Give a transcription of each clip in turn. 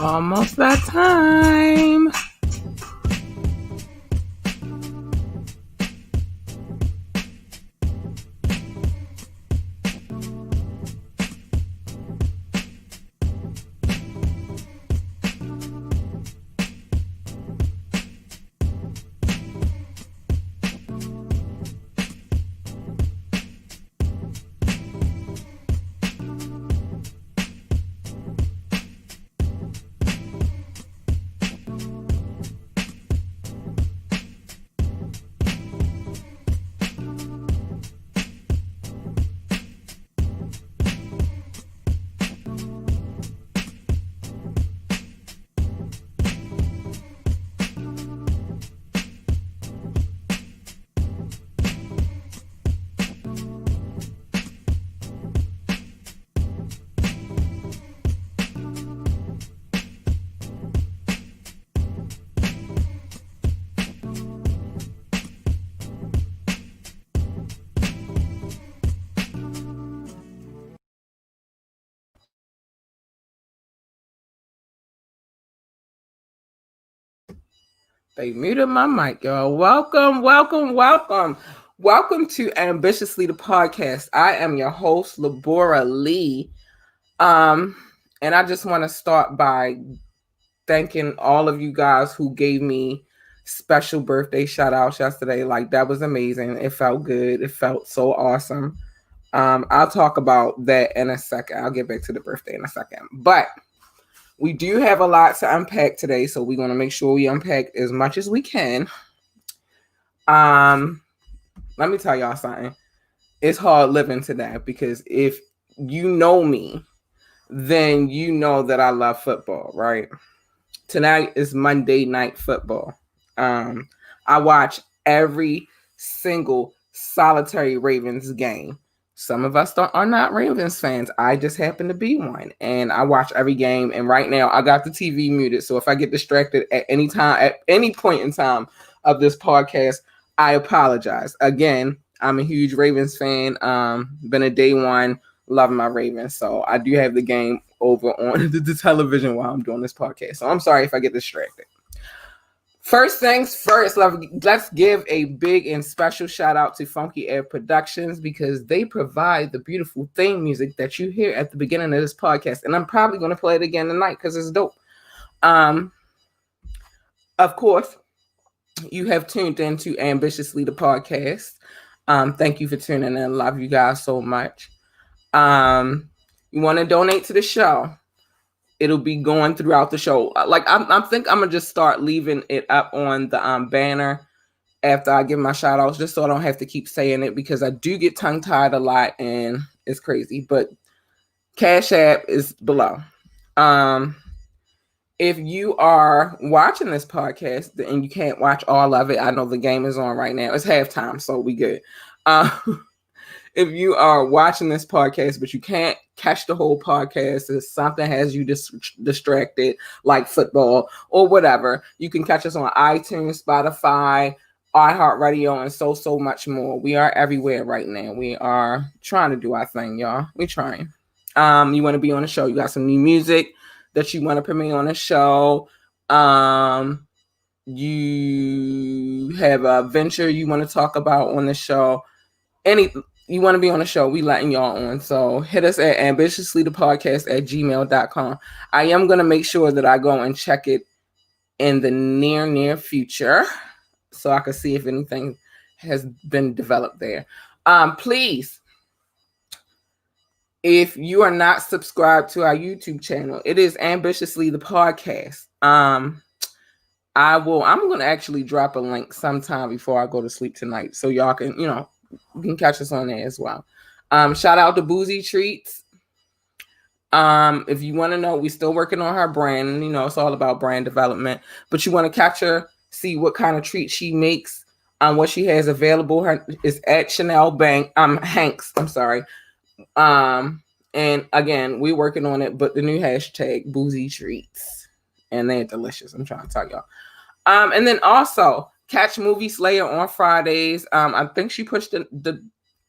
Almost that time. They muted my mic, y'all. Welcome to Ambitiously the Podcast. I am your host, Labora Lee. And I just want to start by thanking all of you guys who gave me special birthday shout outs yesterday. Like, that was amazing. It felt good. It felt so awesome. I'll talk about that in a second. I'll get back to the birthday in a second. But we do have a lot to unpack today, so we're going to make sure we unpack as much as we can. Let me tell y'all something. It's hard living today because if you know me, then you know that I love football, right? Tonight is Monday Night Football. I watch every single solitary Ravens game. Some of us are not Ravens fans. I just happen to be one. And I watch every game. And right now, I got the TV muted. So if I get distracted at any time, at any point in time of this podcast, I apologize. Again, I'm a huge Ravens fan. Been a day one, loving my Ravens. So I do have the game over on the television while I'm doing this podcast. So I'm sorry if I get distracted. First things first, let's give a big and special shout out to Funky Air Productions because they provide the beautiful theme music that you hear at the beginning of this podcast. And I'm probably going to play it again tonight because it's dope. Of course, you have tuned into Ambitiously the Podcast. Thank you for tuning in. Love you guys so much. You want to donate to the show? It'll be going throughout the show. Like I think I'm gonna just start leaving it up on the banner after I give my shout outs, just so I don't have to keep saying it because I do get tongue tied a lot and it's crazy. But Cash App is below. If you are watching this podcast and you can't watch all of it, I know the game is on right now. It's halftime, so we good. If you are watching this podcast, but you can't catch the whole podcast, if something has you distracted, like football or whatever, you can catch us on iTunes, Spotify, iHeartRadio, and so much more. We are everywhere right now. We are trying to do our thing, y'all. We're trying. You want to be on the show. You got some new music that you want to premiere on the show. You have a venture you want to talk about on the show. You want to be on the show, we letting y'all on. So hit us at ambitiouslythepodcast@gmail.com. I am going to make sure that I go and check it in the near future so I can see if anything has been developed there. Please, if you are not subscribed to our YouTube channel, it is Ambitiously the Podcast. I'm going to actually drop a link sometime before I go to sleep tonight so y'all can, you can catch us on there as well. Shout out to Boozy Treats. If you want to know, we're still working on her brand. It's all about brand development. But you want to catch her, see what kind of treat she makes, what she has available. Her is at Chanel Hanks. I'm sorry. And again, we're working on it. But the new hashtag Boozy Treats, and they're delicious. I'm trying to tell y'all. And then also catch Movie Slayer on Fridays. I think she pushed I'll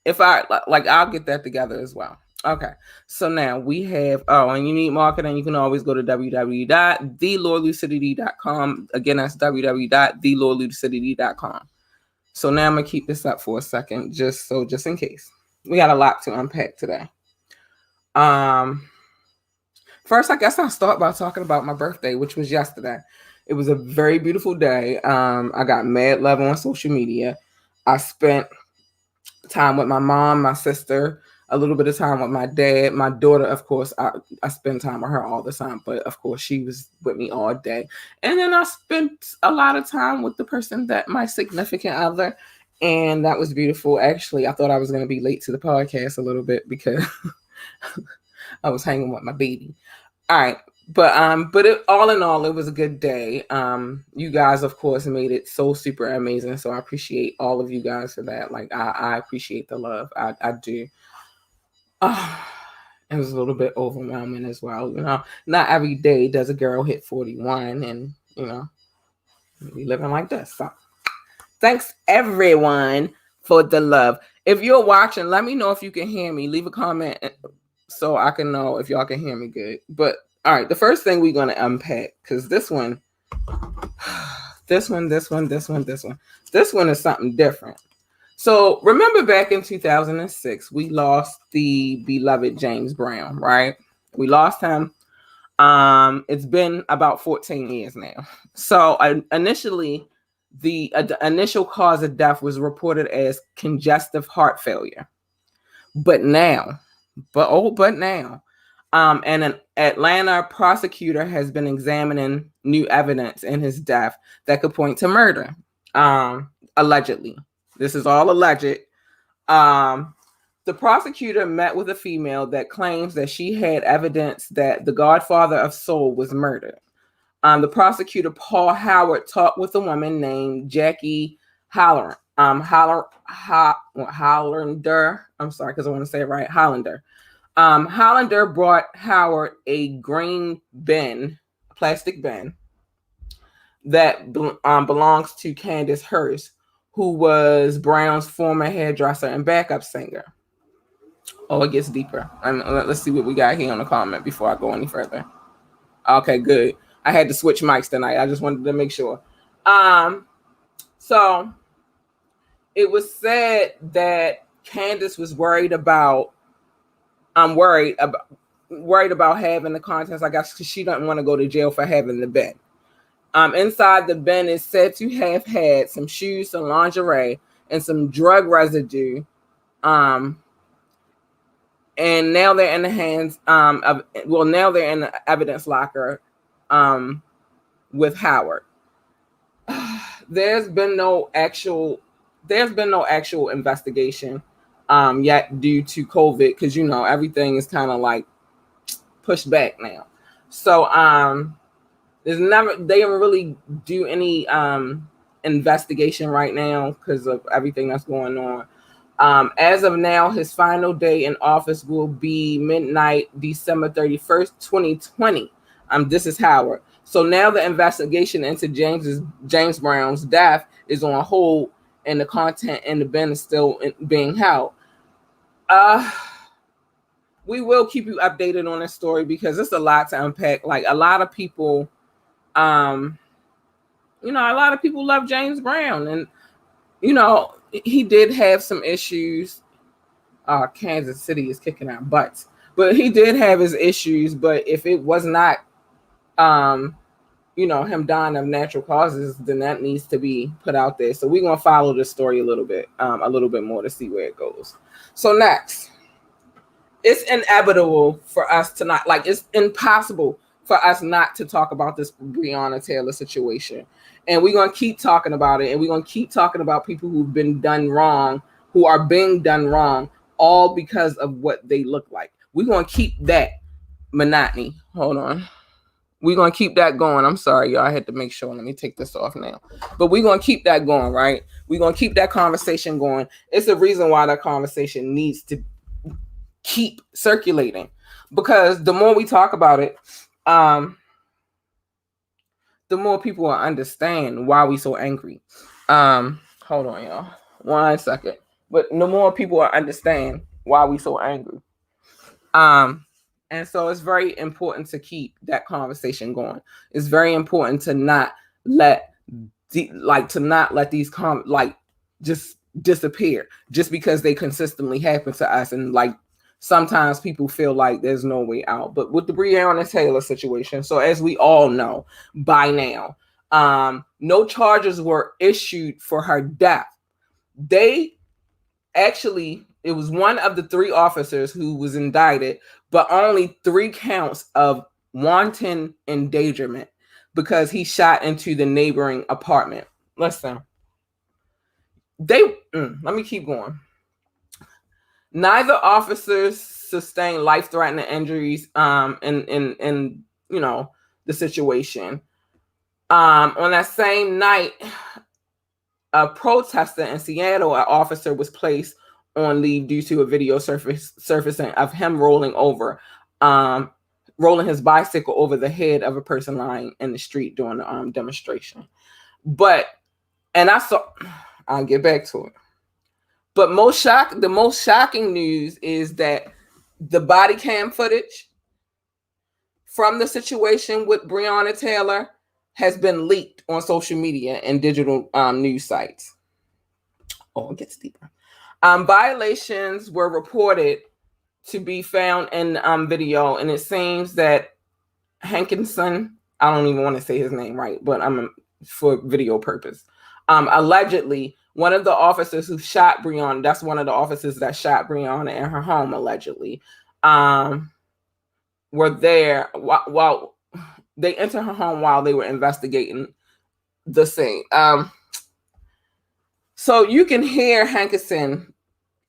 get that together as well. Okay, so now we have, and you need marketing, you can always go to www.thelordlucidity.com. Again, that's www.thelordlucidity.com. So now I'm going to keep this up for a second, just in case. We got a lot to unpack today. First, I guess I'll start by talking about my birthday, which was yesterday. It was a very beautiful day. I got mad love on social media. I spent time with my mom, my sister, a little bit of time with my dad, my daughter. Of course, I spend time with her all the time, but of course she was with me all day. And then I spent a lot of time with the person that my significant other, and that was beautiful. Actually, I thought I was going to be late to the podcast a little bit because I was hanging with my baby. All right. But all in all, it was a good day. You guys, of course, made it so super amazing. So I appreciate all of you guys for that. Like, I appreciate the love. I do. It was a little bit overwhelming as well. Not every day does a girl hit 41, and we living like this. So thanks everyone for the love. If you're watching, let me know if you can hear me. Leave a comment so I can know if y'all can hear me good. But all right, the first thing we're going to unpack, because this one is something different. So remember back in 2006, we lost the beloved James Brown, right? We lost him. It's been about 14 years now. So initially, the initial cause of death was reported as congestive heart failure. But now, and an Atlanta prosecutor has been examining new evidence in his death that could point to murder. Allegedly. This is all alleged. The prosecutor met with a female that claims that she had evidence that the godfather of soul was murdered. The prosecutor, Paul Howard, talked with a woman named Jackie Hollander. I'm sorry, because I want to say it right. Hollander. Hollander brought Howard a green bin, plastic bin, that belongs to Candace Hurst, who was Brown's former hairdresser and backup singer. Oh, it gets deeper. Let's see what we got here on the comment before I go any further. Okay, good. I had to switch mics tonight. I just wanted to make sure. So it was said that Candace was worried about having the contents, I guess, because she doesn't want to go to jail for having the bin. Inside the bin is said to have had some shoes, some lingerie, and some drug residue. And now they're in the hands now they're in the evidence locker with Howard. There's been no actual investigation yet due to COVID, because everything is kind of like pushed back now. So they don't really do any investigation right now because of everything that's going on. As of now, his final day in office will be midnight, December 31st, 2020. This is Howard. So now the investigation into James Brown's death is on hold, and the content in the bin is still being held. We will keep you updated on this story because it's a lot to unpack. Like, a lot of people, a lot of people love James Brown, and he did have some issues. Kansas City is kicking our butts, but he did have his issues. But if it was not, him dying of natural causes, then that needs to be put out there. So we're gonna follow this story a little bit more to see where it goes. So next, it's inevitable for us to not, it's impossible for us not to talk about this Breonna Taylor situation. And we're going to keep talking about it. And we're going to keep talking about people who've been done wrong, who are being done wrong, all because of what they look like. We're going to keep that monotony. Hold on. We're going to keep that going. I'm sorry, y'all. I had to make sure. Let me take this off now. But we're going to keep that going, right? We're going to keep that conversation going. It's the reason why that conversation needs to keep circulating. Because the more we talk about it, the more people will understand why we so angry. Hold on, y'all. 1 second. But the more people will understand why we so angry. And so it's very important to keep that conversation going. It's very important to not let these just disappear just because they consistently happen to us. And like sometimes people feel like there's no way out. But with the Breonna Taylor situation, so as we all know by now, no charges were issued for her death. It was one of the 3 officers who was indicted, but only 3 counts of wanton endangerment because he shot into the neighboring apartment. Listen, let me keep going. Neither officers sustained life-threatening injuries in the situation. On that same night, a protester in Seattle, an officer was placed on leave due to a video surfacing of him rolling his bicycle over the head of a person lying in the street during the demonstration. I'll get back to it. But the most shocking news is that the body cam footage from the situation with Breonna Taylor has been leaked on social media and digital news sites. Oh, it gets deeper. Violations were reported to be found in video, and it seems that Hankinson, I don't even want to say his name right, but for video purpose. Allegedly, one of the officers who shot Breonna, that's one of the officers that shot Breonna in her home, allegedly, were there while they entered her home while they were investigating the scene. So you can hear Hankinson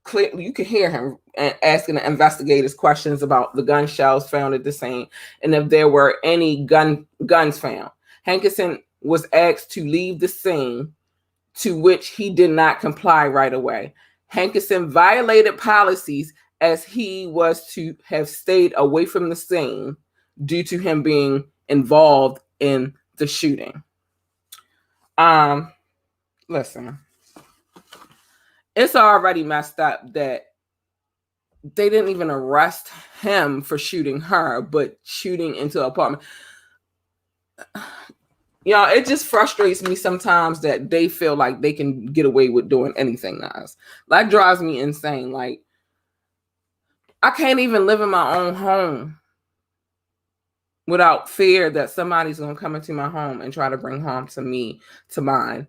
clearly. You can hear him asking the investigators questions about the gun shells found at the scene and if there were any guns found. Hankinson was asked to leave the scene, to which he did not comply right away. Hankinson violated policies as he was to have stayed away from the scene due to him being involved in the shooting. Listen, it's already messed up that they didn't even arrest him for shooting her, but shooting into an apartment. It just frustrates me sometimes that they feel like they can get away with doing anything to us. That drives me insane. Like, I can't even live in my own home without fear that somebody's going to come into my home and try to bring harm to me, to mine.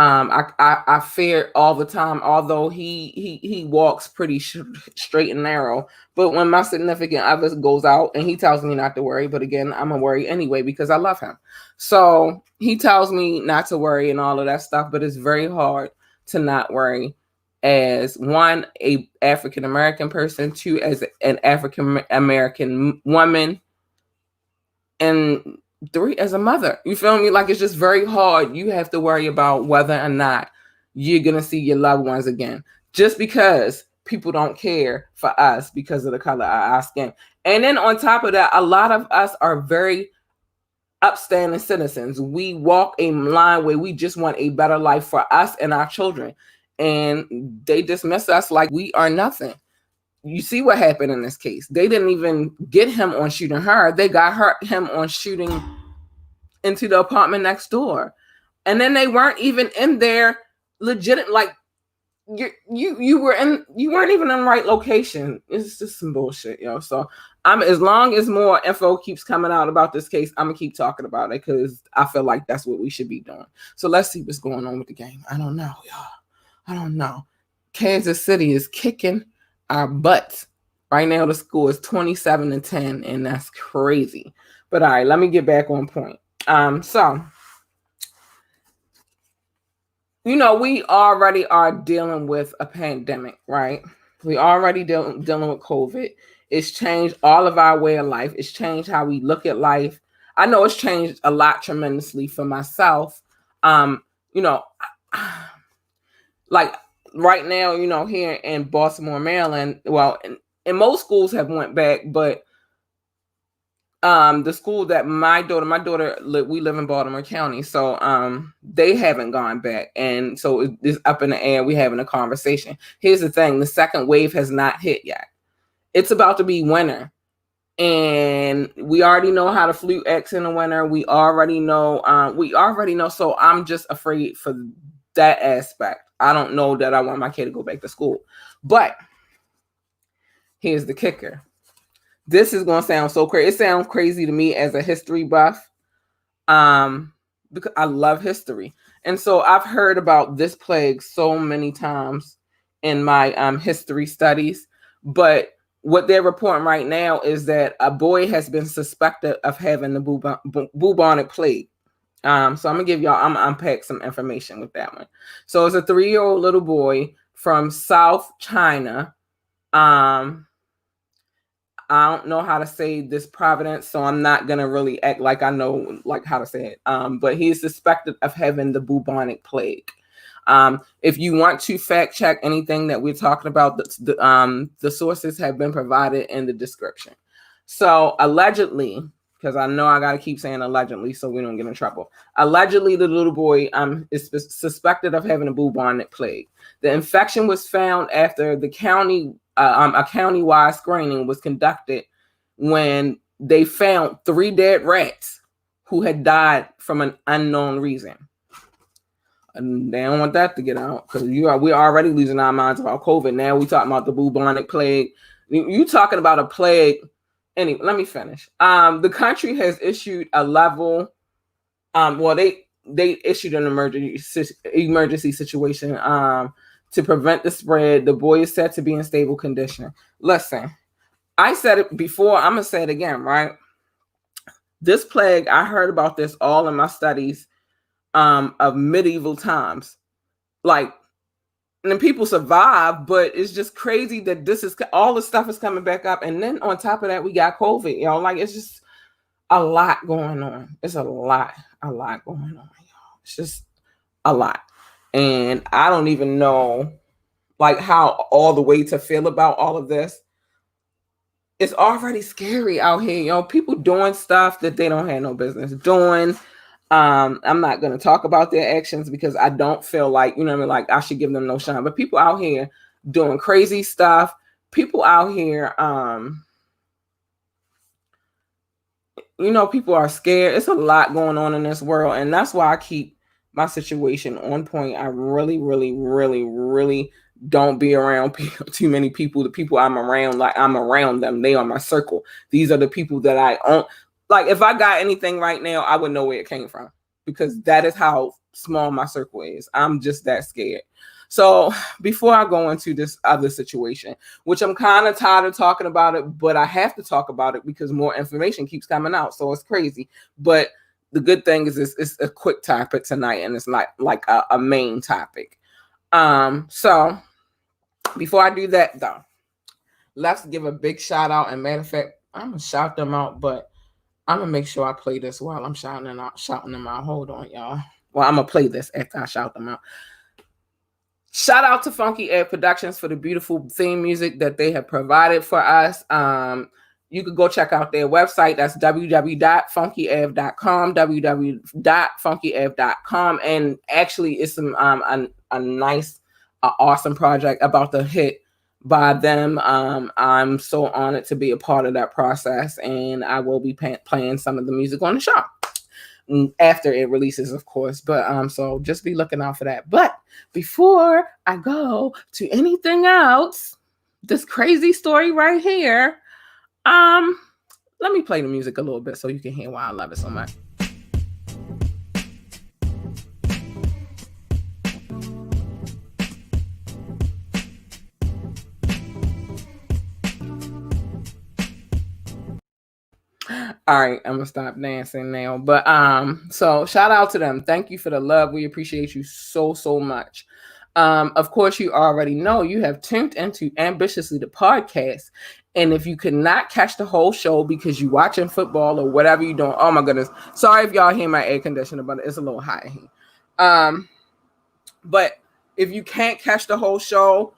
I fear all the time, although he walks pretty straight and narrow. But when my significant other goes out and he tells me not to worry, but again, I'm gonna worry anyway because I love him. So he tells me not to worry and all of that stuff, but it's very hard to not worry as one, a African American person, two, as an African American woman, and three, as a mother. You feel me? Like, it's just very hard. You have to worry about whether or not you're going to see your loved ones again, just because people don't care for us because of the color of our skin. And then on top of that, a lot of us are very upstanding citizens. We walk a line where we just want a better life for us and our children. And they dismiss us like we are nothing. You see what happened in this case. They didn't even get him on shooting her. They got him on shooting into the apartment next door. And then they weren't even in there legit. Like, you weren't even in the right location. It's just some bullshit, yo. So as long as more info keeps coming out about this case, I'm gonna keep talking about it because I feel like that's what we should be doing. So let's see what's going on with the game. I don't know, y'all. I don't know. Kansas City is kicking our butts. Right now, the score is 27-10, and that's crazy. But all right, let me get back on point. So, we already are dealing with a pandemic, right? We already dealing with COVID. It's changed all of our way of life. It's changed how we look at life. I know it's changed a lot tremendously for myself. Like right now, here in Baltimore, Maryland, well, and most schools have went back, but the school that my daughter, we live in Baltimore County, so they haven't gone back, and so it's up in the air. We're having a conversation. Here's the thing: the second wave has not hit yet. it's about to be winter. And we already know how the flu acts in the winter. We already know. So I'm just afraid for that aspect. I don't know that I want my kid to go back to school. But here's the kicker. This is going to sound so crazy. It sounds crazy to me as a history buff. Because I love history. And so I've heard about this plague so many times in my history studies. But what they're reporting right now is that a boy has been suspected of having the bubonic plague. So I'm gonna unpack some information with that one. So it's a 3-year-old little boy from South China. I don't know how to say this province, so I'm not gonna really act like I know like how to say it. But he is suspected of having the bubonic plague. If you want to fact check anything that we're talking about, the sources have been provided in the description. So allegedly, because I know I gotta keep saying allegedly so we don't get in trouble. Allegedly, the little boy is suspected of having a bubonic plague. The infection was found after the county. A county-wide screening was conducted when they found 3 dead rats who had died from an unknown reason. And they don't want that to get out because we're already losing our minds about COVID. Now we talking about the bubonic plague. You talking about a plague. Anyway, let me finish. The country has issued a level. They issued an emergency situation. To prevent the spread. The boy is said to be in stable condition. Listen, I said it before. I'm going to say it again, right? This plague, I heard about this all in my studies of medieval times. Like, and then people survive, but it's just crazy that all this stuff is coming back up. And then on top of that, we got COVID. Like it's just a lot going on. It's a lot going on, y'all. It's just a lot. And I don't even know like how all the way to feel about all of this. It's already scary out here, people doing stuff that they don't have no business doing. I'm not going to talk about their actions because I don't feel like, like I should give them no shine, but people out here doing crazy stuff. People out here, people are scared. It's a lot going on in this world. And that's why I keep my situation on point. I really, really, really, really don't be around too many people. The people I'm around, like I'm around them. They are my circle. These are the people that I own. Like if I got anything right now, I would know where it came from because that is how small my circle is. I'm just that scared. So before I go into this other situation, which I'm kind of tired of talking about it, but I have to talk about it because more information keeps coming out. So it's crazy. But the good thing is it's a quick topic tonight and it's not like a main topic. So before I do that though, let's give a big shout out. And matter of fact, I'm gonna shout them out, but I'm gonna make sure I play this while I'm shouting them out. Hold on, y'all. Well, I'm gonna play this after I shout them out. Shout out to Funky Ed Productions for the beautiful theme music that they have provided for us. You could go check out their website. That's www.funkyev.com, www.funkyev.com. And actually, it's some a nice, awesome project about to hit by them. I'm so honored to be a part of that process, and I will be playing some of the music on the show after it releases, of course. But so just be looking out for that. But before I go to anything else, this crazy story right here, let me play the music a little bit so you can hear why I love it so much. All right, I'm gonna stop dancing now. But so shout out to them. Thank you for the love. We appreciate you so much. Of course, you already know you have tuned into Ambitiously the podcast. And if you could not catch the whole show because you're watching football or whatever you're doing, oh my goodness. Sorry if y'all hear my air conditioner, but it's a little hot here. But if you can't catch the whole show,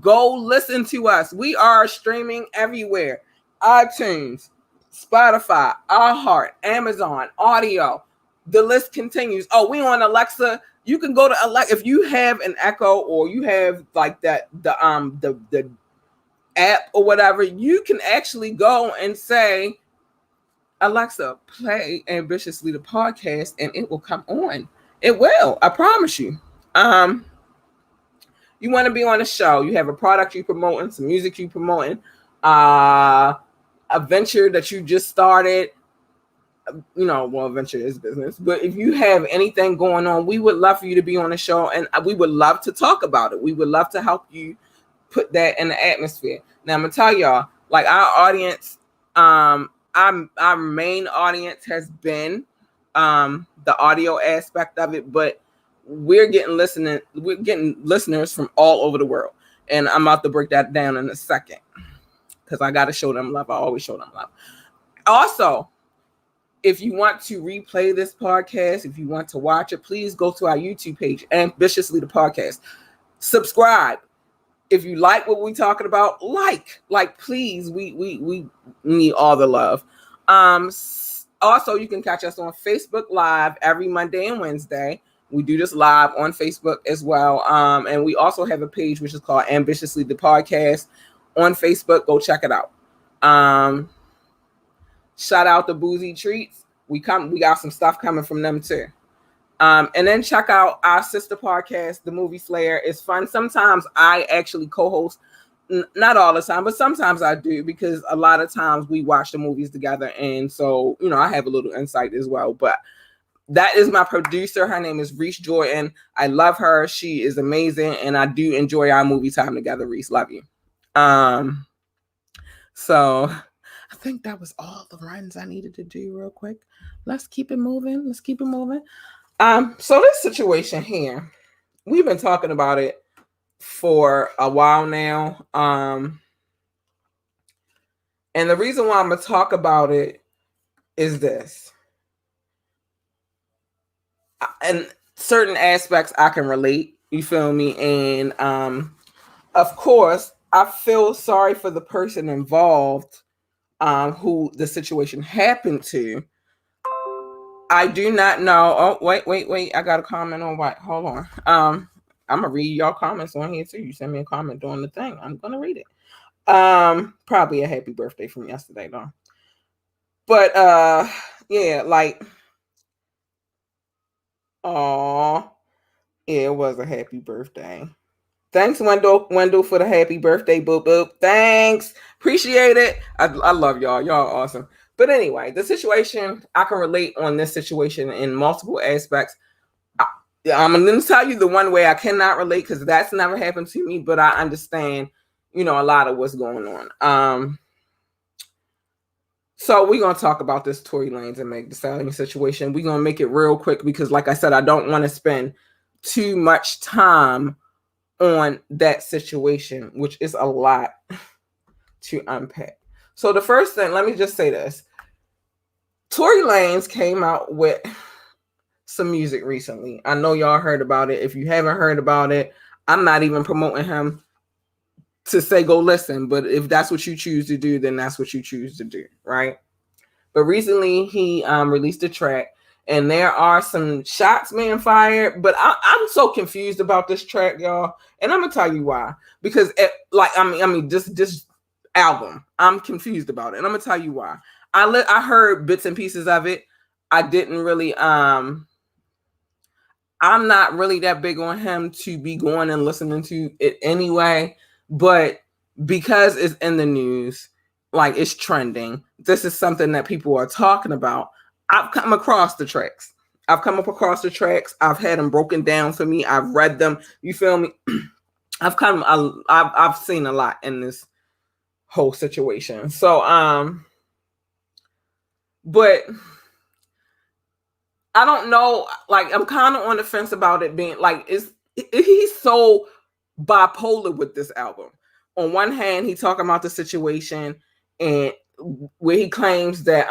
go listen to us. We are streaming everywhere. iTunes, Spotify, iHeart, Amazon, Audio. The list continues. Oh, we on Alexa. You can go to Alexa if you have an Echo or you have like that the app or whatever, you can actually go and say, Alexa, play Ambitiously the podcast, and it will come on. It will. I promise you. You want to be on a show. You have a product you promoting, some music you promoting, a venture that you just started. Venture is business. But if you have anything going on, we would love for you to be on the show, and we would love to talk about it. We would love to help you put that in the atmosphere. Now, I'm going to tell y'all, like our audience, our main audience has been the audio aspect of it, but we're getting listeners from all over the world. And I'm about to break that down in a second because I got to show them love. I always show them love. Also, if you want to replay this podcast, if you want to watch it, please go to our YouTube page, Ambitiously the Podcast. Subscribe. If you like what we're talking about, please, we need all the love. Also, you can catch us on Facebook Live every Monday and Wednesday. We do this live on Facebook as well. And we also have a page which is called Ambitiously the Podcast on Facebook. Go check it out. Shout out to Boozy Treats. We got some stuff coming from them too. And then check out our sister podcast, The Movie Slayer. It's fun. Sometimes I actually co-host, not all the time, but sometimes I do, because a lot of times we watch the movies together. And so, I have a little insight as well. But that is my producer. Her name is Reese Jordan. I love her. She is amazing. And I do enjoy our movie time together, Reese. Love you. So I think that was all the runs I needed to do real quick. Let's keep it moving. So this situation here, we've been talking about it for a while now. And the reason why I'm going to talk about it is this. And certain aspects I can relate, you feel me? And of course, I feel sorry for the person involved, who the situation happened to. I do not know. Oh, wait. I got a comment on what? Hold on. I'm gonna read y'all comments on here too. You send me a comment during the thing. I'm gonna read it. Probably a happy birthday from yesterday though. But yeah, it was a happy birthday. Thanks, Wendell, for the happy birthday, boop boop. Thanks, appreciate it. I love y'all. Y'all are awesome. But anyway, the situation, I can relate on this situation in multiple aspects. I'm going to tell you the one way I cannot relate, because that's never happened to me, but I understand, a lot of what's going on. So we're going to talk about this Tory Lanez and Meg Thee Stallion situation. We're going to make it real quick because, like I said, I don't want to spend too much time on that situation, which is a lot to unpack. So the first thing, let me just say this. Tory Lanez came out with some music recently. I know y'all heard about it. If you haven't heard about it, I'm not even promoting him to say go listen. But if that's what you choose to do, then that's what you choose to do, right? But recently he released a track, and there are some shots being fired. But I'm so confused about this track, y'all. And I'm gonna tell you why. Because this album, I'm confused about it, and I'm gonna tell you why. I heard bits and pieces of it. I didn't really I'm not really that big on him to be going and listening to it anyway, but because it's in the news, like it's trending, this is something that people are talking about. I've come across the tracks. I've had them broken down for me. I've read them. You feel me? I've seen a lot in this whole situation. So, but I don't know. Like, I'm kind of on the fence about it being like, he's so bipolar with this album. On one hand, he talking about the situation and where he claims that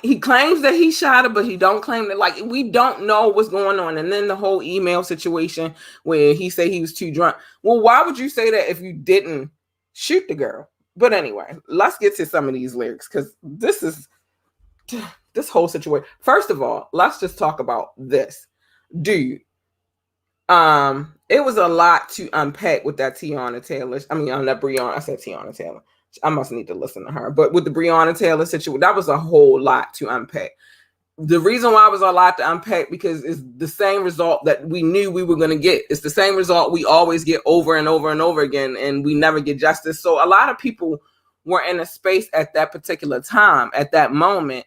he claims that he shot her, but he don't claim that. Like, we don't know what's going on. And then the whole email situation where he said he was too drunk. Well, why would you say that if you didn't shoot the girl? But anyway, let's get to some of these lyrics, because this whole situation. First of all, let's just talk about this. Dude, It was a lot to unpack with that Tiana Taylor. I mean, on that Breonna. I said Tiana Taylor. I must need to listen to her. But with the Breonna Taylor situation, that was a whole lot to unpack. The reason why it was a lot to unpack because it's the same result that we knew we were going to get. It's the same result we always get over and over and over again, and we never get justice. So a lot of people were in a space at that particular time, at that moment,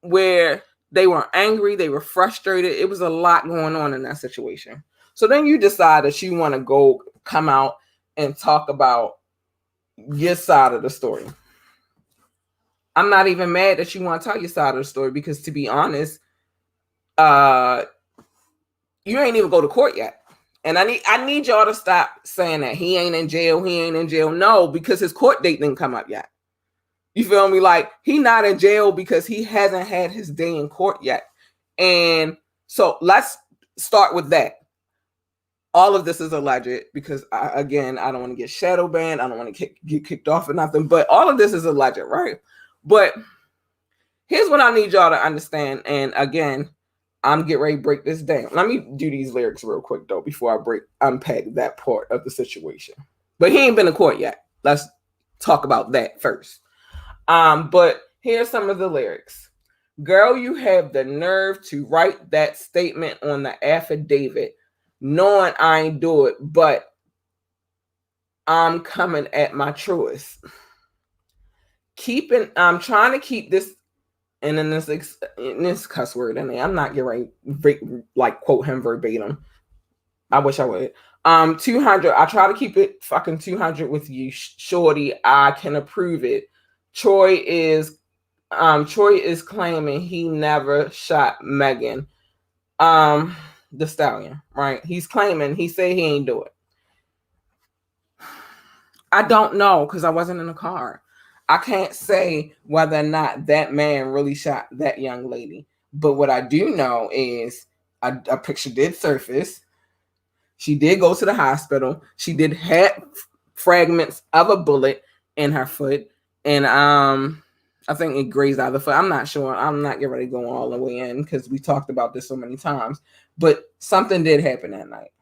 where they were angry, they were frustrated. It was a lot going on in that situation. So then you decide that you want to come out and talk about your side of the story. I'm not even mad that you want to tell your side of the story because, to be honest, you ain't even go to court yet. And I need y'all to stop saying that he ain't in jail. He ain't in jail. No, because his court date didn't come up yet. You feel me? Like, he not in jail because he hasn't had his day in court yet. And so let's start with that. All of this is alleged because, I don't want to get shadow banned. I don't want to get kicked off or nothing. But all of this is alleged, right? But here's what I need y'all to understand. And again, I'm getting ready to break this down. Let me do these lyrics real quick, though, before I unpack that part of the situation. But he ain't been to court yet. Let's talk about that first. But here's some of the lyrics. Girl, you have the nerve to write that statement on the affidavit, knowing I ain't do it, but I'm coming at my truest. I'm trying to keep this, and in this cuss word in there, I'm not getting right, like, quote him verbatim. I wish I would. 200. I try to keep it fucking 200 with you, shorty. I can approve it. Troy is claiming he never shot Megan, the stallion, right? He's claiming, he said he ain't do it. I don't know because I wasn't in the car. I can't say whether or not that man really shot that young lady. But what I do know is a picture did surface. She did go to the hospital. She did have fragments of a bullet in her foot. And I think it grazed out of the foot. I'm not sure. I'm not getting ready to go all the way in because we talked about this so many times. But something did happen that night.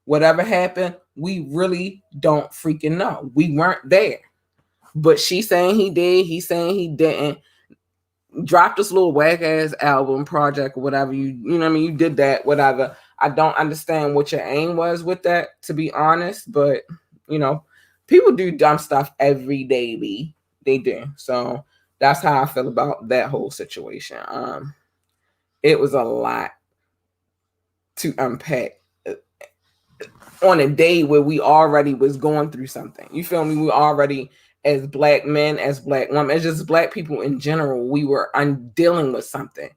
Whatever happened, we really don't freaking know. We weren't there. But she's saying he did. He's saying he didn't. Drop this little whack ass album project or whatever. You know what I mean? You did that, whatever. I don't understand what your aim was with that, to be honest. But, you know, people do dumb stuff every day, B. They do. So that's how I feel about that whole situation. It was a lot to unpack on a day where we already was going through something. You feel me? We already, as black men, as black women, as just black people in general, we were dealing with something.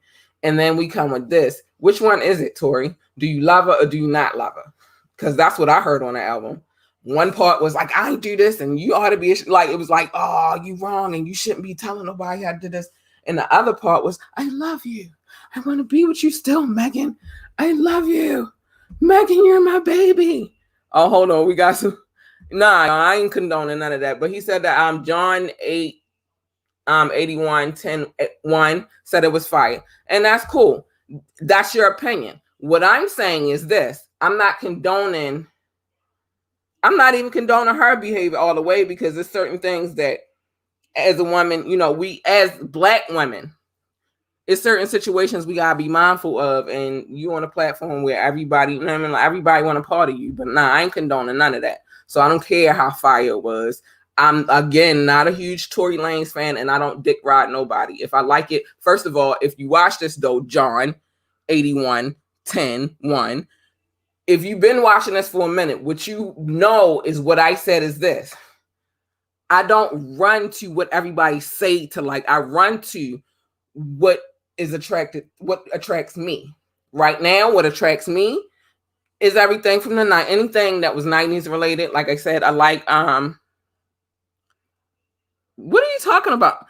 And then we come with this. Which one is it, Tori? Do you love her or do you not love her? Because that's what I heard on the album. One part was like, I ain't do this and you ought to be, like, it was like, oh, you wrong and you shouldn't be telling nobody I did this. And the other part was, I love you. I want to be with you still, Megan. I love you. Megan, you're my baby. Oh, hold on. We got some. Nah, I ain't condoning none of that. But he said that John 8, 81, 10, 1 said it was fire. And that's cool. That's your opinion. What I'm saying is this. I'm not even condoning her behavior all the way because there's certain things that as a woman, you know, we as black women, it's certain situations we gotta be mindful of, and you on a platform where everybody, you know what I mean, like everybody want a part of you, but nah, I ain't condoning none of that. So I don't care how fire it was. I'm again not a huge Tory Lanez fan, and I don't dick ride nobody. If I like it, first of all, if you watch this though, John 81, 10, 1, if you've been watching this for a minute, what you know is what I said is this. I don't run to what everybody say to like. I run to what attracts me. Right now, what attracts me is everything from the night, anything that was 90s related. Like I said, I like what are you talking about?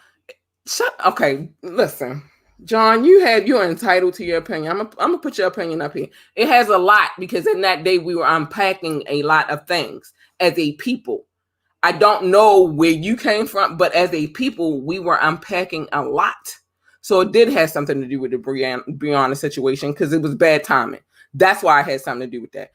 Okay, listen. John, you're entitled to your opinion. I'm gonna put your opinion up here. It has a lot because in that day we were unpacking a lot of things as a people. I don't know where you came from, but as a people, we were unpacking a lot. So it did have something to do with the Breonna situation because it was bad timing. That's why it had something to do with that.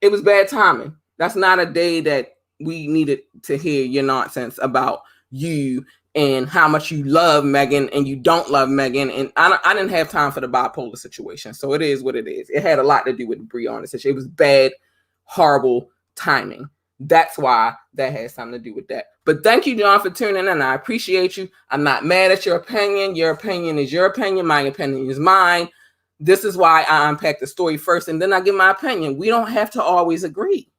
it was bad timing. That's not a day that we needed to hear your nonsense about you and how much you love Megan and you don't love Megan. And I didn't have time for the bipolar situation. So it is what it is. It had a lot to do with the Breonna situation. It was bad, horrible timing. That's why that has something to do with that. But thank you, John, for tuning in. I appreciate you. I'm not mad at your opinion. Your opinion is your opinion. My opinion is mine. This is why I unpack the story first, and then I give my opinion. We don't have to always agree.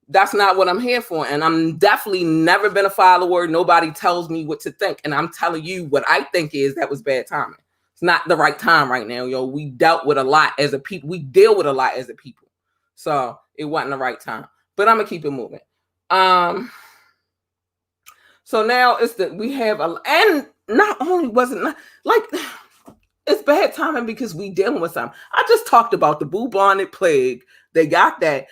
That's not what I'm here for. And I'm definitely never been a follower. Nobody tells me what to think. And I'm telling you what I think is that was bad timing. It's not the right time right now, yo. We dealt with a lot as a people. We deal with a lot as a people. So it wasn't the right time. But I'm gonna keep it moving. So now it's that we have and not only was it not like it's bad timing because we dealing with something. I just talked about the bubonic plague. They got that.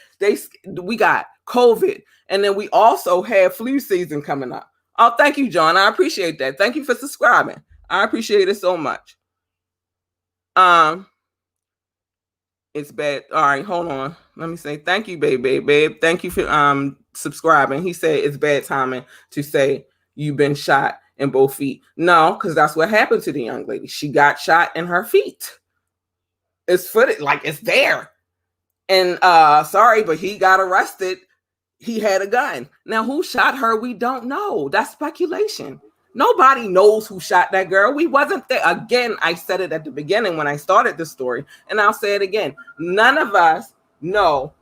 We got COVID, and then we also have flu season coming up. Oh, thank you, John. I appreciate that. Thank you for subscribing. I appreciate it so much. It's bad. All right, hold on. Let me say thank you, babe. Thank you for subscribing. He said it's bad timing to say you've been shot in both feet. No, because that's what happened to the young lady. She got shot in her feet. It's footage, like it's there. And sorry, but he got arrested. He had a gun. Now, who shot her? We don't know. That's speculation. Nobody knows who shot that girl. We wasn't there. Again, I said it at the beginning when I started the story, and I'll say it again. None of us know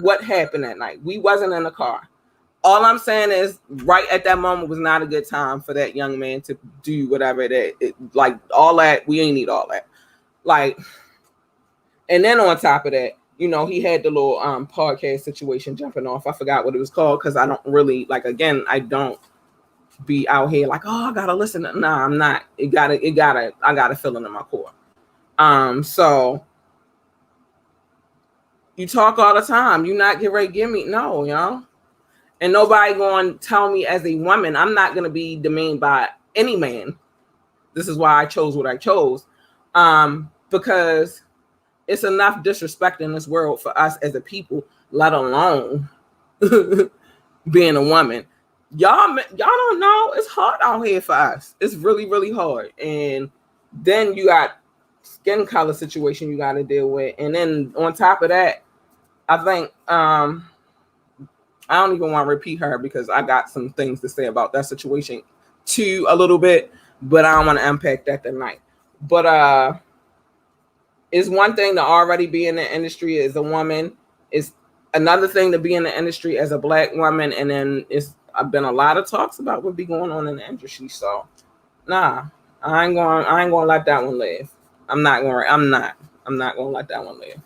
what happened that night. We wasn't in the car. All I'm saying is right at that moment was not a good time for that young man to do whatever like all that. We ain't need all that. Like, and then on top of that, you know, he had the little podcast situation jumping off. I forgot what it was called because I don't really like, again, I don't be out here like, oh, I gotta listen. Nah, I'm not. I got a feeling in my core. So you talk all the time. You not get ready to give me no, y'all. And nobody going to tell me as a woman, I'm not going to be demeaned by any man. This is why I chose what I chose. Because it's enough disrespect in this world for us as a people, let alone being a woman. Y'all don't know. It's hard out here for us. It's really, really hard. And then you got skin color situation you got to deal with. And then on top of that, I think, I don't even want to repeat her because I got some things to say about that situation too a little bit, but I don't want to unpack that tonight. But it's one thing to already be in the industry as a woman. It's another thing to be in the industry as a Black woman, and then I've been a lot of talks about what be going on in the industry. So nah, I ain't gonna let that one live. I'm not gonna let that one live.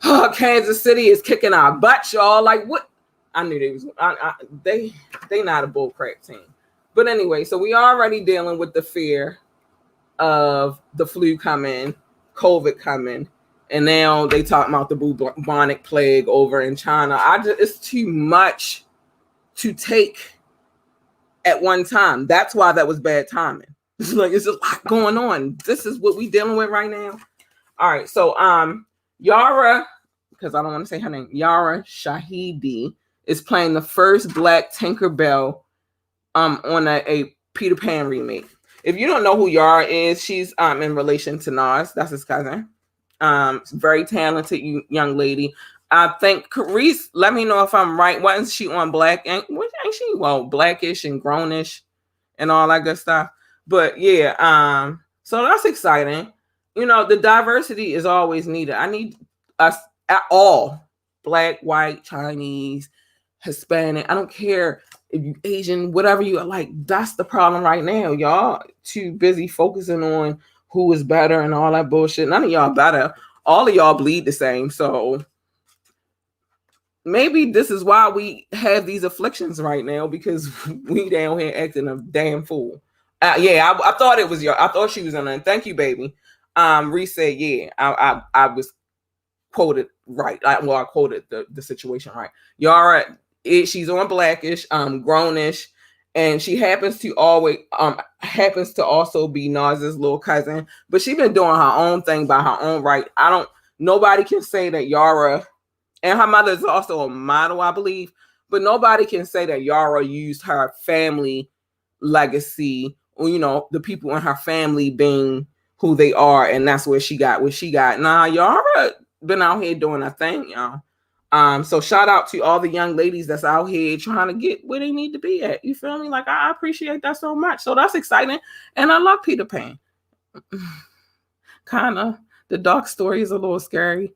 Oh, Kansas City is kicking our butt, y'all. Like what? I knew they was. They not a bull crap team. But anyway, so we already dealing with the fear of the flu coming, COVID coming, and now they talking about the bubonic plague over in China. It's too much to take at one time. That's why that was bad timing. It's like it's a lot going on. This is what we dealing with right now. All right, so Yara, because I don't want to say her name, Yara Shahidi is playing the first Black Tinkerbell on a Peter Pan remake. If you don't know who Yara is, she's in relation to Nas. That's his cousin. Very talented young lady. I think Carice, let me know if I'm right. Wasn't she on Black? Ain't she? Well, Blackish and Grownish and all that good stuff. But yeah, so that's exciting. You know, the diversity is always needed. I need us at all, Black, white, Chinese, Hispanic. I don't care if you Asian, whatever you are, like. That's the problem right now. Y'all too busy focusing on who is better and all that bullshit. None of y'all better. All of y'all bleed the same. So maybe this is why we have these afflictions right now, because we down here acting a damn fool. Yeah, I thought it was I thought she was on there. Thank you, baby. Reese said, yeah, I was quoted right. I quoted the situation right. Yara, she's on Blackish, Grownish, and she happens to also be Nas's little cousin, but she's been doing her own thing by her own right. Nobody can say that Yara And her mother is also a model, I believe. But nobody can say that Yara used her family legacy, or, you know, the people in her family being who they are, and that's where she got what she got. Nah, Yara been out here doing a thing, y'all. So shout out to all the young ladies that's out here trying to get where they need to be at. You feel me? Like, I appreciate that so much. So that's exciting. And I love Peter Pan. Kind of. The dark story is a little scary.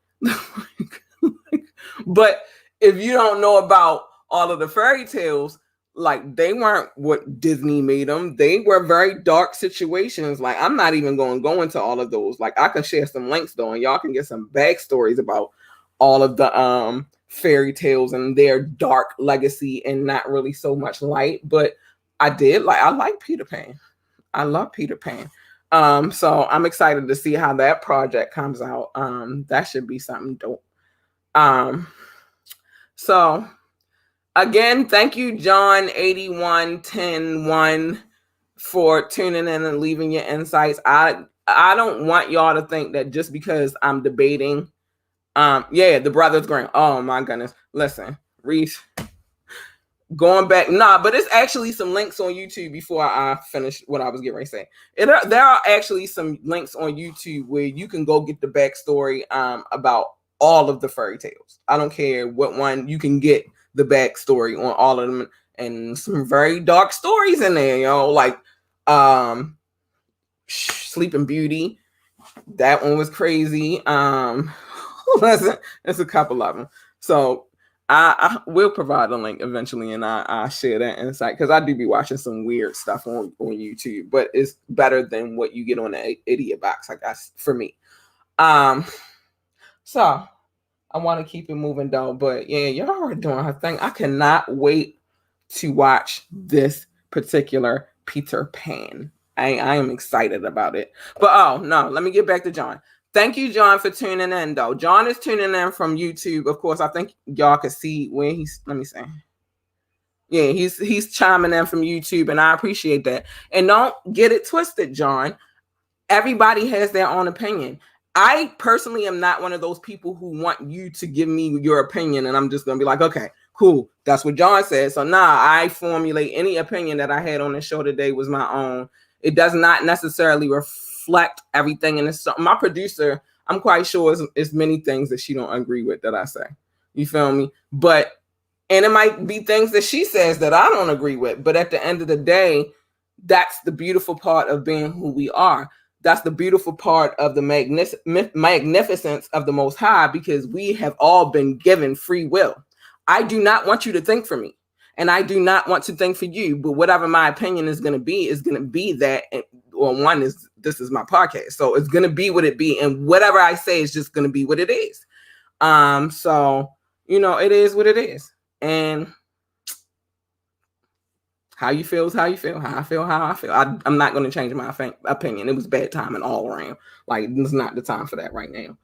But if you don't know about all of the fairy tales, like, they weren't what Disney made them. They were very dark situations. Like, I'm not even going to go into all of those. Like, I can share some links though, and y'all can get some backstories about all of the fairy tales and their dark legacy, and not really so much light. But I like Peter Pan. I love Peter Pan. So I'm excited to see how that project comes out. That should be something dope. So again, thank you, John 8110-1, for tuning in and leaving your insights. I don't want y'all to think that just because I'm debating, the Brothers Grimm. Oh my goodness. Listen, Reese, going back, but it's actually some links on YouTube before I finish what I was getting ready to say. There are actually some links on YouTube where you can go get the backstory about all of the fairy tales. I don't care what one, you can get the backstory on all of them, and some very dark stories in there, like Sleeping Beauty. That one was crazy. Listen, there's a couple of them. So I will provide a link eventually, and I share that insight, because I do be watching some weird stuff on YouTube, but it's better than what you get on the idiot box, I guess, for me. So I want to keep it moving though, but yeah, y'all are doing her thing. I cannot wait to watch this particular Peter Pan. I am excited about it. But let me get back to John. Thank you, John, for tuning in though. John is tuning in from YouTube. Of course, I think y'all can see where he's, let me see. Yeah, he's chiming in from YouTube, and I appreciate that. And don't get it twisted, John. Everybody has their own opinion. I personally am not one of those people who want you to give me your opinion, and I'm just going to be like, okay, cool. That's what John said. So I formulate any opinion that I had on the show today was my own. It does not necessarily reflect everything in this. My producer, I'm quite sure is many things that she don't agree with that I say. You feel me? And it might be things that she says that I don't agree with. But at the end of the day, that's the beautiful part of being who we are. That's the beautiful part of the magnificence of the Most High, because we have all been given free will. I do not want you to think for me, and I do not want to think for you, but whatever my opinion is going to be that, or one is, this is my podcast. So it's going to be what it be. And whatever I say is just going to be what it is. So, it is what it is. And how you feel is how you feel. How I feel, how I feel. I'm not going to change my opinion. It was bad timing all around. Like, it's not the time for that right now.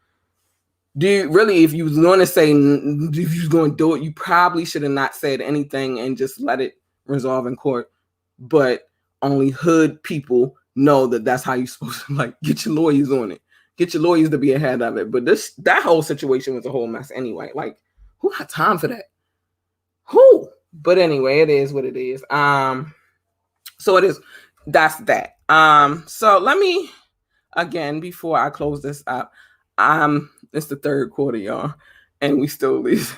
Dude, really, if you was going to say, if you was going to do it, you probably should have not said anything and just let it resolve in court. But only hood people know that that's how you're supposed to, get your lawyers on it. Get your lawyers to be ahead of it. But that whole situation was a whole mess anyway. Like, who got time for that? Who? But anyway, it is what it is. So it is. That's that. So let me, again, before I close this up, it's the third quarter, y'all, and we still lose.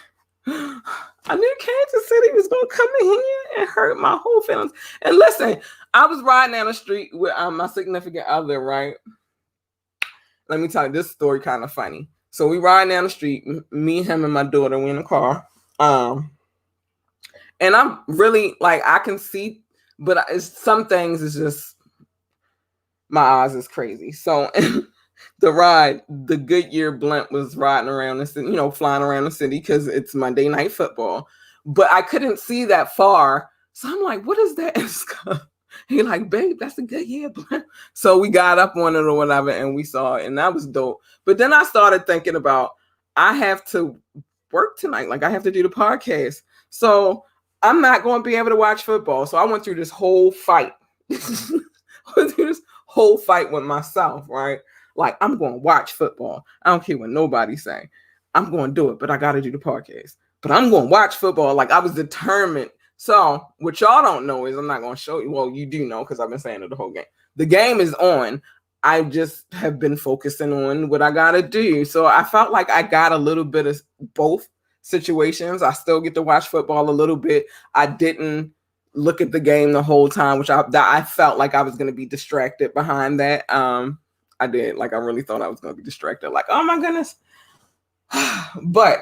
I knew Kansas City was gonna come in here and hurt my whole feelings. And listen, I was riding down the street with my significant other, right? Let me tell you, this story kind of funny. So we riding down the street, me, him, and my daughter, we in the car. And I'm really, I can see, but some things is just, my eyes is crazy. So the ride, the Goodyear blimp was riding around the city, flying around the city, because it's Monday Night Football. But I couldn't see that far. So I'm like, what is that? He like, babe, that's a Goodyear blimp. So we got up on it or whatever, and we saw it, and that was dope. But then I started thinking about, I have to work tonight. I have to do the podcast. So I'm not going to be able to watch football. So I went through this whole fight. With myself, right? I'm going to watch football. I don't care what nobody say. I'm going to do it, but I got to do the podcast. But I'm going to watch football. Like, I was determined. So what y'all don't know is I'm not going to show you. Well, you do know because I've been saying it the whole game. The game is on. I just have been focusing on what I got to do. So I felt like I got a little bit of both situations. I still get to watch football a little bit. I didn't look at the game the whole time, which I felt like I was going to be distracted behind that. I did. Like, I really thought I was going to be distracted. Like, oh my goodness. But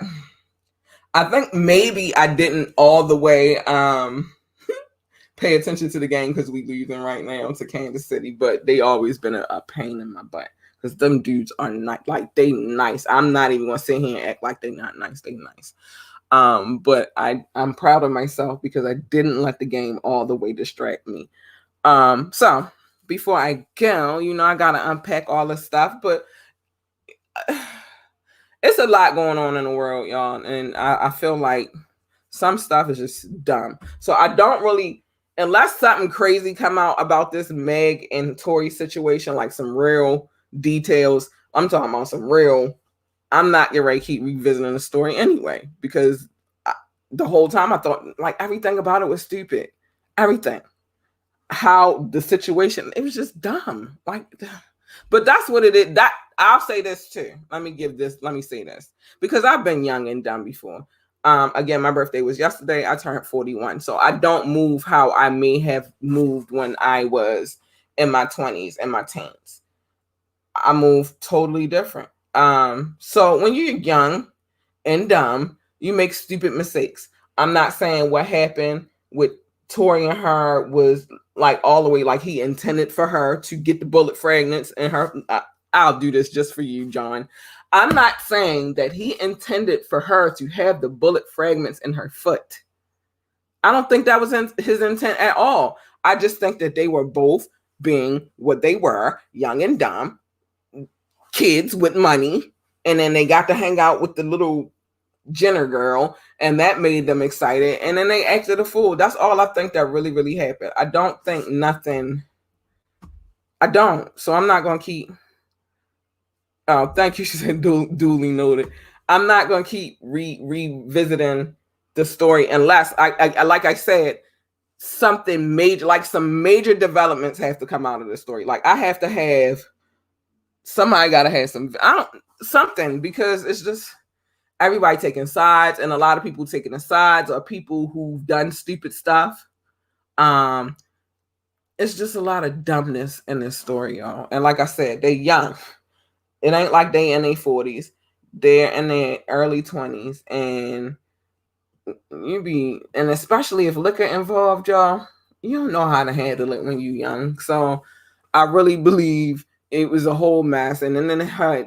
I think maybe I didn't all the way pay attention to the game because we losing right now to Kansas City, but they always been a pain in my butt because them dudes are not like they nice. I'm not even gonna sit here and act like they not nice. They nice. But I'm proud of myself because I didn't let the game all the way distract me. So before I go, I gotta unpack all this stuff, but it's a lot going on in the world, y'all, and I feel like some stuff is just dumb. So I don't really, unless something crazy come out about this Meg and Tory situation, like some real details, I'm talking about some real, I'm not getting ready to keep revisiting the story anyway, because the whole time I thought like everything about it was stupid. Everything. How the situation, it was just dumb. Like, but that's what it is. That I'll say this too. Let me say this. Because I've been young and dumb before. Again, my birthday was yesterday. I turned 41. So I don't move how I may have moved when I was in my 20s and my teens. I move totally different. So when you're young and dumb, you make stupid mistakes. I'm not saying what happened with Tory and her was like all the way like he intended for her to get the bullet fragments in her. I'll do this just for you, John. I'm not saying that he intended for her to have the bullet fragments in her foot. I don't think that was his intent at all. I just think that they were both being what they were, young and dumb, kids with money, and then they got to hang out with the little Jenner girl, and that made them excited, and then they acted a fool. That's all I think that really, really happened. I don't think nothing. I don't. So I'm not going to keep. Oh, thank you. She said duly noted. I'm not going to keep revisiting the story unless I like I said, something major, like some major developments have to come out of the story. Like I have to have somebody got to have something because it's just everybody taking sides, and a lot of people taking the sides are people who've done stupid stuff. It's just a lot of dumbness in this story, y'all. And like I said, they young. It ain't like they in their 40s. They're in their early 20s. And and especially if liquor involved, y'all, you don't know how to handle it when you're young. So I really believe it was a whole mess. And then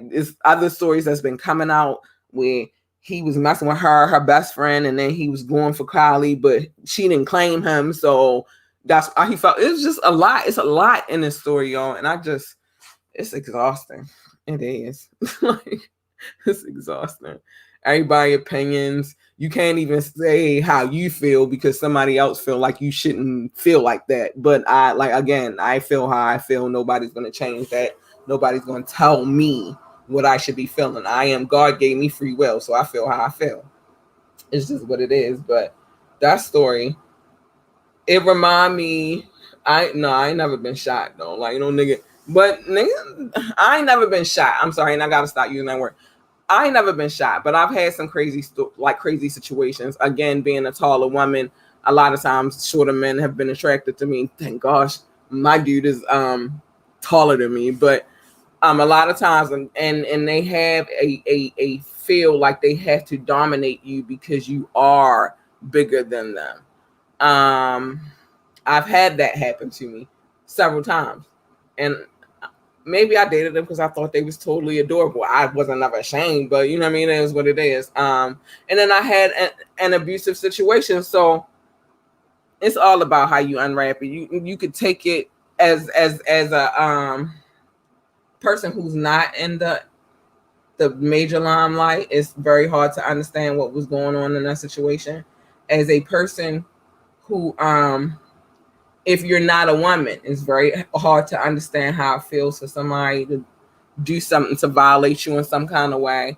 there's other stories that's been coming out where he was messing with her best friend, and then he was going for Kylie, but she didn't claim him. So that's how he felt. It was just a lot. It's a lot in this story, y'all. And it's exhausting. It is. Like, it's exhausting. Everybody's opinions. You can't even say how you feel because somebody else feel like you shouldn't feel like that. But I feel how I feel. Nobody's going to change that. Nobody's going to tell me what I should be feeling. God gave me free will, so I feel how I feel. It's just what it is. But that story, it remind me, I ain't never been shot though. Like, nigga. But nigga, I ain't never been shot. I'm sorry, and I gotta stop using that word. I ain't never been shot, but I've had some crazy situations. Again, being a taller woman, a lot of times shorter men have been attracted to me. Thank gosh, my dude is taller than me, but a lot of times, and they have a feel like they have to dominate you because you are bigger than them. I've had that happen to me several times, and maybe I dated them because I thought they was totally adorable. I wasn't never ashamed, but you know what I mean? It is what it is. And then I had an abusive situation. So it's all about how you unwrap it. You could take it as a person who's not in the major limelight. It's very hard to understand what was going on in that situation. As a person who if you're not a woman, it's very hard to understand how it feels for somebody to do something to violate you in some kind of way.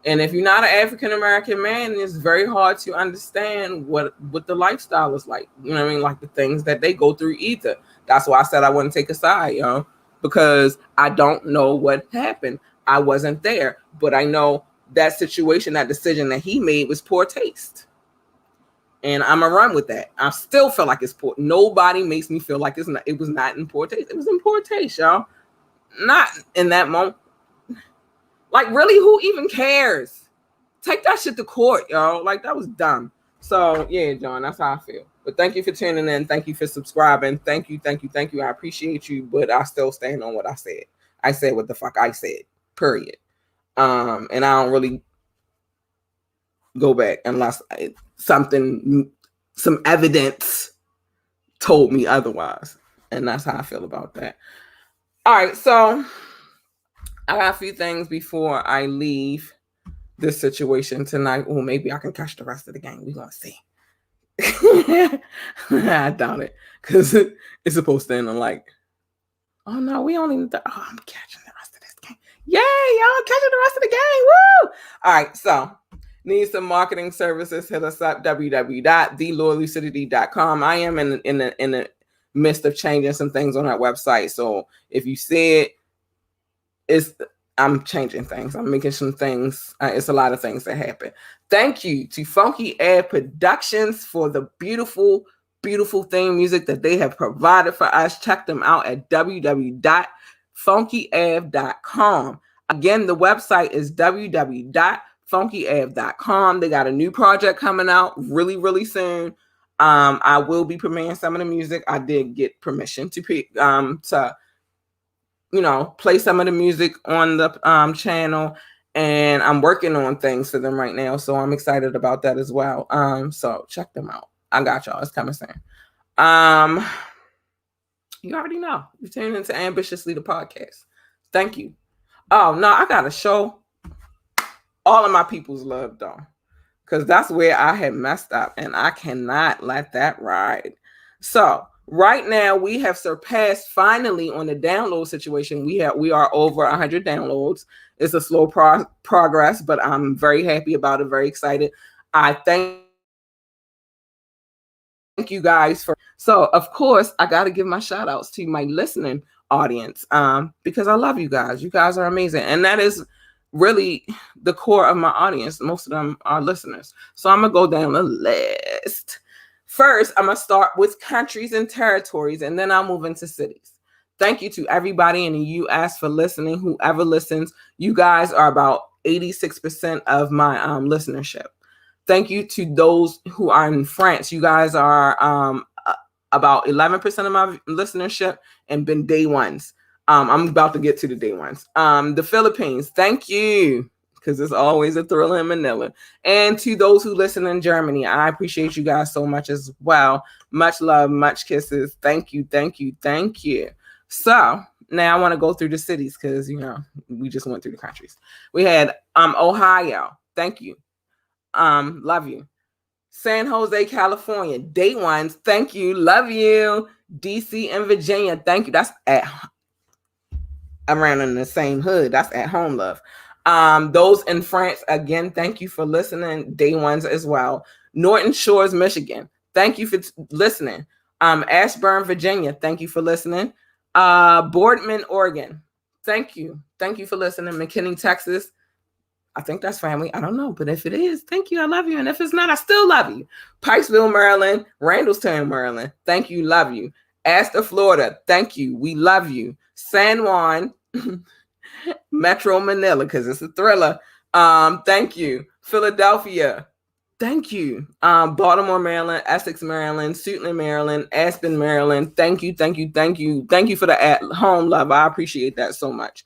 And if you're not an African American man, it's very hard to understand what the lifestyle is like. You know what I mean? Like the things that they go through either. That's why I said I wouldn't take a side, because I don't know what happened. I wasn't there, but I know that situation, that decision that he made was poor taste. And I'm gonna run with that. I still feel like it's poor. Nobody makes me feel like it was not in poor taste. It was in poor taste, y'all. Not in that moment. Like, really, who even cares? Take that shit to court, y'all. Like, that was dumb. So yeah, John, that's how I feel. But thank you for tuning in. Thank you for subscribing. Thank you, thank you, thank you. I appreciate you, but I still stand on what I said. I said what the fuck I said. Period. And I don't really go back unless some evidence told me otherwise. And that's how I feel about that. All right, so I got a few things before I leave this situation tonight. Oh, maybe I can catch the rest of the game. We're gonna see. I doubt it, because it's supposed to end on like, oh no, we only need I'm catching the rest of this game. Yay, y'all catching the rest of the game. Woo! All right, so need some marketing services, hit us up, www.theloyallucidity.com. I am in the midst of changing some things on that website. So if you see it, I'm changing things. I'm making some things. It's a lot of things that happen. Thank you to Funky Air Productions for the beautiful, beautiful theme music that they have provided for us. Check them out at www.funkyav.com. Again, the website is www.funkyav.com. They got a new project coming out really, really soon. I will be premiering some of the music. I did get permission to play some of the music on the channel, and I'm working on things for them right now, so I'm excited about that as well. So check them out. I got y'all. It's coming soon. You already know. You're tuning into Ambitiously the podcast. Thank you. Oh no, I gotta show all of my people's love though, because that's where I had messed up, and I cannot let that ride. So right now we have surpassed finally on the download situation. We are over 100 downloads. It's a slow progress, but I'm very happy about it. Very excited. I thank you guys for. So of course I got to give my shout outs to my listening audience, because I love you guys. You guys are amazing, and that is really the core of my audience. Most of them are listeners. So I'm gonna go down the list. First, I'm going to start with countries and territories, and then I'll move into cities. Thank you to everybody in the U.S. for listening. Whoever listens, you guys are about 86% of my listenership. Thank you to those who are in France. You guys are about 11% of my listenership and been day ones. I'm about to get to the day ones. The Philippines, thank you, because it's always a thrill in Manila. And to those who listen in Germany, I appreciate you guys so much as well. Much love, much kisses. Thank you, thank you, thank you. So now I want to go through the cities, because we just went through the countries. We had Ohio. Thank you. Love you. San Jose, California. Day ones. Thank you. Love you. DC and Virginia. Thank you. That's around in the same hood. That's at home, love. Those in France, again, thank you for listening. Day ones as well. Norton Shores, Michigan. Thank you for listening. Ashburn, Virginia. Thank you for listening. Boardman, Oregon. Thank you. Thank you for listening. McKinney, Texas. I think that's family. I don't know. But if it is, thank you. I love you. And if it's not, I still love you. Pikesville, Maryland. Randallstown, Maryland. Thank you. Love you. Astor, Florida. Thank you. We love you. San Juan. Metro Manila, because it's a thriller. Thank you. Philadelphia. Thank you. Baltimore, Maryland. Essex, Maryland. Suitland, Maryland. Aspen, Maryland. Thank you. Thank you. Thank you. Thank you for the at-home love. I appreciate that so much.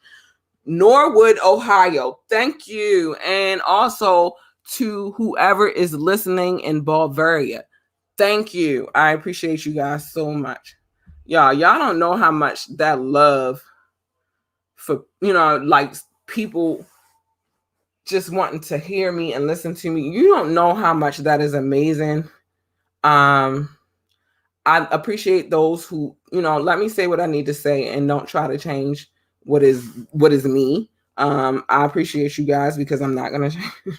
Norwood, Ohio. Thank you. And also to whoever is listening in Bulgaria. Thank you. I appreciate you guys so much. Y'all don't know how much that love for, like people just wanting to hear me and listen to me. You don't know how much that is amazing. I appreciate those who, let me say what I need to say and don't try to change what is me. I appreciate you guys because I'm not gonna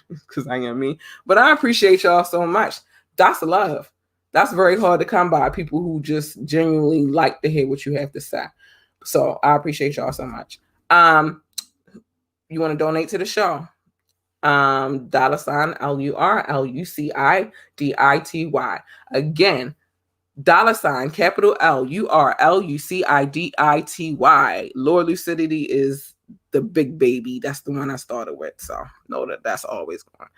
because I am me, but I appreciate y'all so much. That's love. That's very hard to come by. People who just genuinely like to hear what you have to say. So I appreciate y'all so much. You want to donate to the show? $ LURLUCIDITY. Again, capital LURLUCIDITY. Lord Lucidity is the big baby. That's the one I started with. So know that that's always going.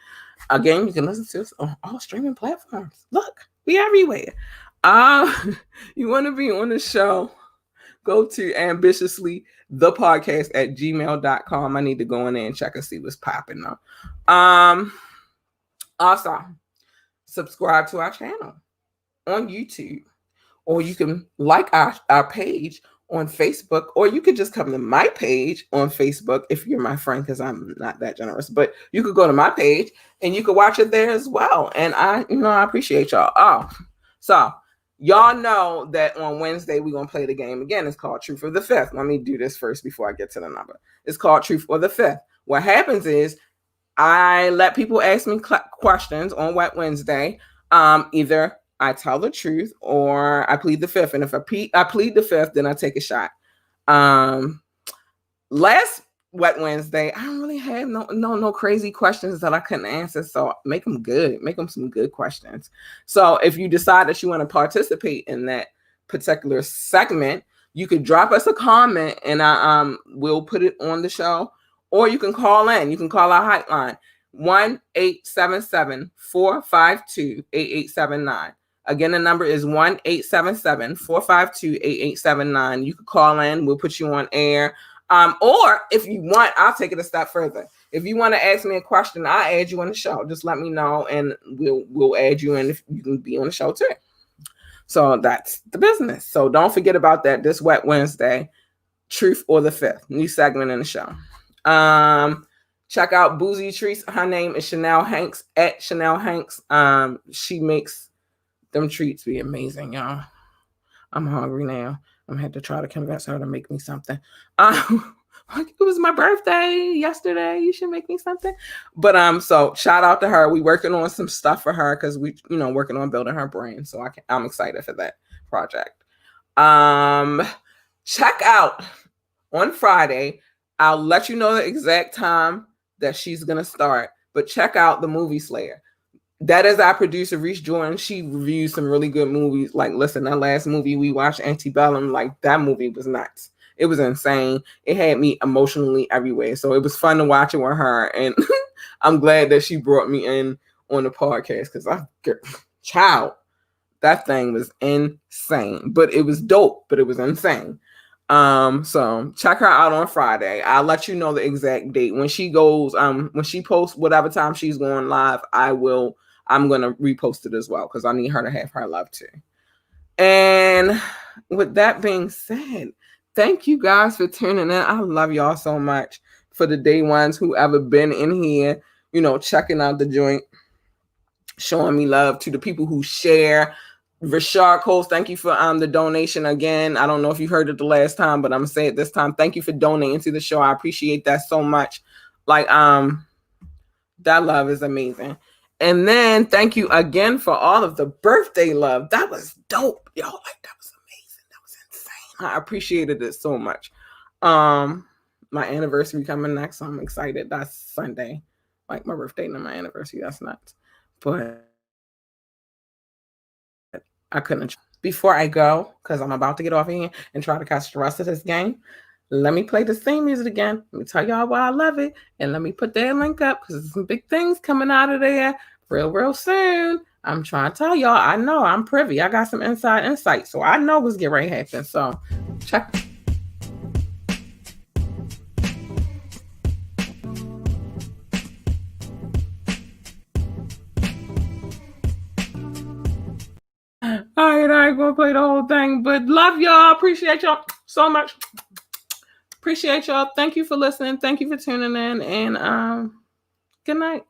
Again, you can listen to us on all streaming platforms. Look, we everywhere. You want to be on the show? Go to ambitiously the podcast at gmail.com. I need to go in there and check and see what's popping up. Also, subscribe to our channel on YouTube, or you can like our page on Facebook, or you could just come to my page on Facebook if you're my friend, because I'm not that generous, but you could go to my page and you could watch it there as well. And I appreciate y'all. Oh, so y'all know that on Wednesday we're going to play the game again. It's called Truth or the Fifth. Let me do this first before I get to the number. It's called Truth or the Fifth. What happens is I let people ask me questions on Wet Wednesday. Either I tell the truth or I plead the fifth. And if I plead the fifth, then I take a shot. Last Wet Wednesday, I don't really have no crazy questions that I couldn't answer. So make them good. Make them some good questions. So if you decide that you want to participate in that particular segment, you could drop us a comment and we'll put it on the show. Or you can call in. You can call our hotline, 1-877-452-8879. Again, the number is 1-877-452-8879. You can call in. We'll put you on air. Or if you want, I'll take it a step further. If you want to ask me a question, I'll add you on the show. Just let me know, and we'll add you in if you can be on the show too. So that's the business. So don't forget about that this Wet Wednesday, Truth or the Fifth, new segment in the show. Check out Boozy Treats. Her name is Chanel Hanks, at Chanel Hanks. She makes them treats be amazing, y'all. I'm hungry now. I'm gonna have to try to convince her to make me something. It was my birthday yesterday. You should make me something. But so shout out to her. We working on some stuff for her because we, working on building her brand. So I'm excited for that project. Check out on Friday. I'll let you know the exact time that she's gonna start. But check out the Movie Slayer. That is our producer, Reese Jordan. She reviews some really good movies. Like, listen, that last movie we watched, Antebellum, like that movie was nuts. It was insane. It had me emotionally everywhere. So it was fun to watch it with her. And I'm glad that she brought me in on the podcast because that thing was insane. But it was dope, but it was insane. So check her out on Friday. I'll let you know the exact date. When she goes, when she posts whatever time she's going live, I'm gonna repost it as well because I need her to have her love too. And with that being said, thank you guys for tuning in. I love y'all so much. For the day ones who ever been in here, checking out the joint, showing me love. To the people who share. Rashard Coles, thank you for the donation again. I don't know if you heard it the last time, but I'm gonna say it this time. Thank you for donating to the show. I appreciate that so much. Like that love is amazing. And then thank you again for all of the birthday love. That was dope, yo. Like that was amazing. That was insane. I appreciated it so much. My anniversary coming next, so I'm excited. That's Sunday, like my birthday and my anniversary. That's nuts. But I couldn't. Before I go, because I'm about to get off here and try to catch the rest of this game, let me play the same music again. Let me tell y'all why I love it. And let me put that link up because there's some big things coming out of there real soon. I'm trying to tell y'all. I know I'm privy. I got some inside insight. So I know what's getting ready to happen. So check. I ain't gonna play the whole thing, but love y'all. Appreciate y'all so much. Appreciate y'all. Thank you for listening. Thank you for tuning in. And good night.